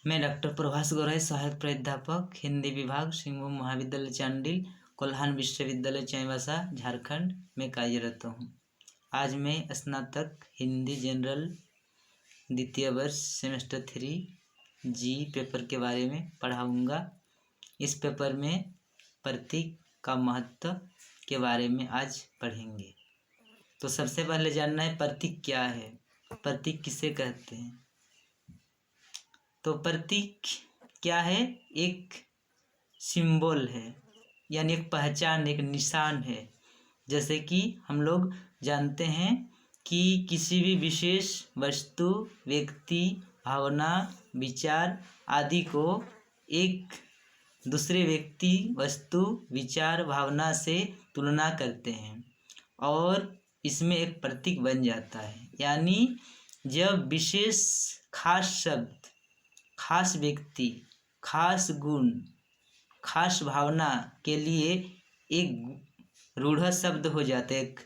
मैं डॉक्टर प्रभास गौराई, सहायक प्राध्यापक हिंदी विभाग, सिंहभूम महाविद्यालय चांडिल, कोल्हान विश्वविद्यालय चाईबासा, झारखंड में कार्यरत हूँ। आज मैं स्नातक हिंदी जनरल द्वितीय वर्ष सेमेस्टर 3 जी पेपर के बारे में पढ़ाऊँगा। इस पेपर में प्रतीक का महत्व के बारे में आज पढ़ेंगे। तो सबसे पहले जानना है प्रतीक क्या है, प्रतीक किसे कहते हैं। तो प्रतीक क्या है, एक सिंबल है, यानी एक पहचान, एक निशान है। जैसे कि हम लोग जानते हैं कि किसी भी विशेष वस्तु, व्यक्ति, भावना, विचार आदि को एक दूसरे व्यक्ति, वस्तु, विचार, भावना से तुलना करते हैं और इसमें एक प्रतीक बन जाता है। यानी जब विशेष खास शब्द, खास व्यक्ति, खास गुण, खास भावना के लिए एक रूढ़ शब्द हो जाता है, एक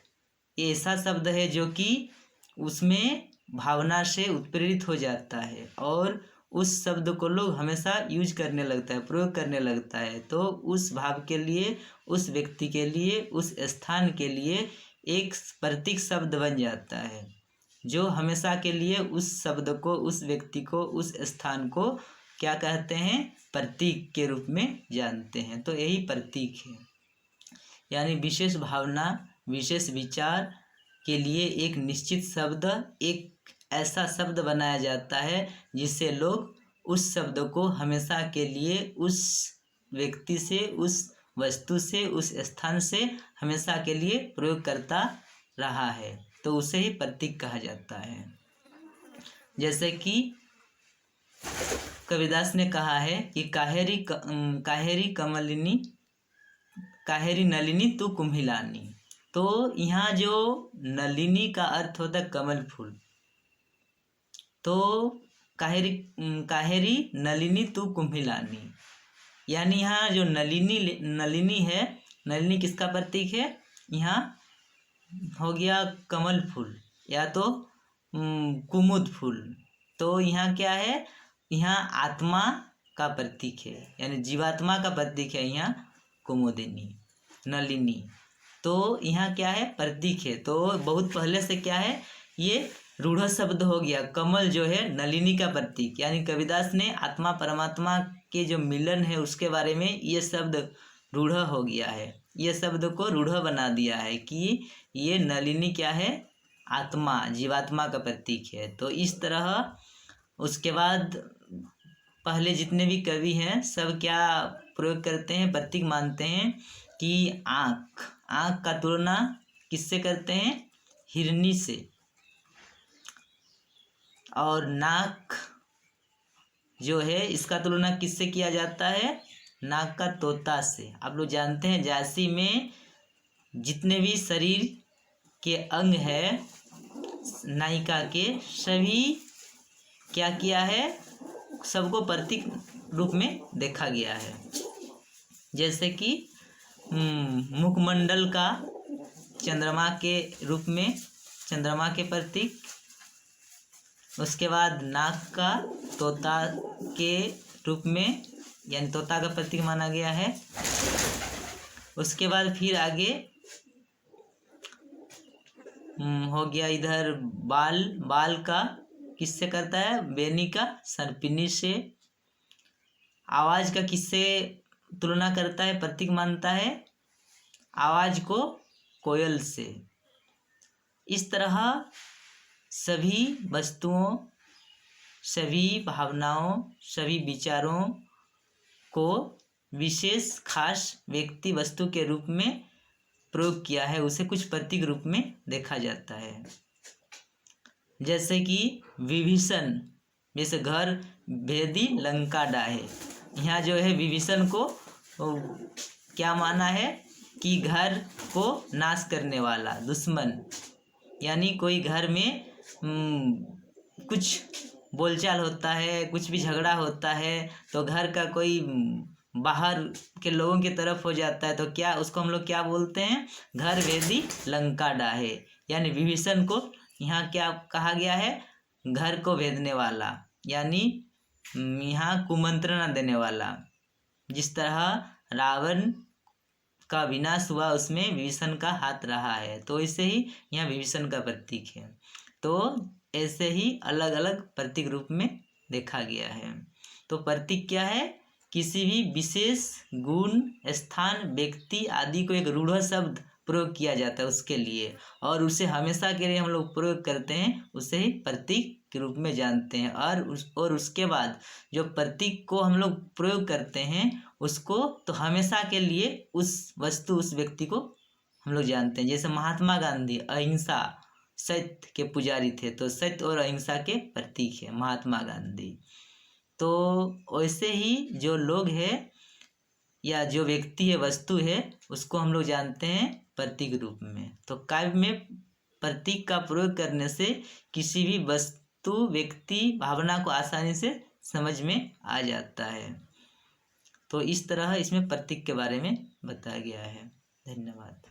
ऐसा शब्द है जो कि उसमें भावना से उत्प्रेरित हो जाता है और उस शब्द को लोग हमेशा यूज करने लगता है, प्रयोग करने लगता है। तो उस भाव के लिए, उस व्यक्ति के लिए, उस स्थान के लिए एक प्रतीक शब्द बन जाता है, जो हमेशा के लिए उस शब्द को, उस व्यक्ति को, उस स्थान को क्या कहते हैं, प्रतीक के रूप में जानते हैं। तो यही प्रतीक है, यानी विशेष भावना, विशेष विचार के लिए एक निश्चित शब्द, एक ऐसा शब्द बनाया जाता है जिससे लोग उस शब्द को हमेशा के लिए उस व्यक्ति से, उस वस्तु से, उस स्थान से हमेशा के लिए प्रयोग करता रहा है, तो उसे ही प्रतीक कहा जाता है। जैसे कि कबीरदास ने कहा है कि काहेरी कमलिनी, काहेरी नलिनी तू कुम्हिलानी। तो यहाँ जो नलिनी का अर्थ होता है कमल फूल, तो काहेरी नलिनी तू कुम्हिलानी, यानी यहाँ जो नलिनी है, नलिनी किसका प्रतीक है, यहाँ हो गया कमल फूल या तो कुमुद फूल। तो यहाँ क्या है, यहाँ आत्मा का प्रतीक है, यानी जीवात्मा का प्रतीक है यहाँ कुमुदिनी, नलिनी। तो यहाँ क्या है, प्रतीक है। तो बहुत पहले से क्या है, ये रूढ़ शब्द हो गया। कमल जो है नलिनी का प्रतीक, यानी कबीरदास ने आत्मा परमात्मा के जो मिलन है उसके बारे में ये शब्द रूढ़ हो गया है। ये शब्द को रूढ़ बना दिया है कि ये नलिनी क्या है, आत्मा, जीवात्मा का प्रतीक है। तो इस तरह उसके बाद पहले जितने भी कवि हैं सब क्या प्रयोग करते हैं, प्रतीक मानते हैं कि आँख का तुलना किससे करते हैं, हिरनी से, और नाक जो है इसका तुलना किससे किया जाता है, नाक का तोता से। आप लोग जानते हैं झांसी में जितने भी शरीर के अंग है नायिका के, सभी क्या किया है, सबको प्रतीक रूप में देखा गया है। जैसे कि मुखमंडल का चंद्रमा के रूप में, चंद्रमा के प्रतीक, उसके बाद नाक का तोता के रूप में, यानी तोता का प्रतीक माना गया है। उसके बाद फिर आगे हो गया इधर बाल का किससे करता है, बेनी का सर्पिनी से। आवाज़ का किससे तुलना करता है, प्रतीक मानता है, आवाज़ को कोयल से। इस तरह सभी वस्तुओं, सभी भावनाओं, सभी विचारों को विशेष खास व्यक्ति, वस्तु के रूप में प्रयोग किया है, उसे कुछ प्रतीक रूप में देखा जाता है। जैसे कि विभीषण, जैसे घर भेदी लंका डाहे, यहाँ जो है विभीषण को क्या माना है कि घर को नाश करने वाला दुश्मन, यानी कोई घर में कुछ बोलचाल होता है, कुछ भी झगड़ा होता है, तो घर का कोई बाहर के लोगों की तरफ हो जाता है, तो क्या उसको हम लोग क्या बोलते हैं, घर भेदी लंका डाहे। यानी विभीषण को यहाँ क्या कहा गया है, घर को भेदने वाला, यानी यहाँ कुमंत्रणा देने वाला। जिस तरह रावण का विनाश हुआ उसमें विभीषण का हाथ रहा है, तो ऐसे ही यहाँ विभीषण का प्रतीक है। तो ऐसे ही अलग अलग प्रतीक रूप में देखा गया है। तो प्रतीक क्या है? किसी भी विशेष गुण, स्थान, व्यक्ति आदि को एक रूढ़ शब्द प्रयोग किया जाता है उसके लिए, और उसे हमेशा के लिए हम लोग प्रयोग करते हैं, उसे ही प्रतीक के रूप में जानते हैं। और उसके बाद जो प्रतीक को हम लोग प्रयोग करते हैं उसको तो हमेशा के लिए उस वस्तु, उस व्यक्ति को हम लोग जानते हैं। जैसे महात्मा गांधी अहिंसा, सत्य के पुजारी थे, तो सत्य और अहिंसा के प्रतीक है महात्मा गांधी। तो वैसे ही जो लोग हैं या जो व्यक्ति है, वस्तु है, उसको हम लोग जानते हैं प्रतीक रूप में। तो काव्य में प्रतीक का प्रयोग करने से किसी भी वस्तु, व्यक्ति, भावना को आसानी से समझ में आ जाता है। तो इस तरह इसमें प्रतीक के बारे में बताया गया है। धन्यवाद।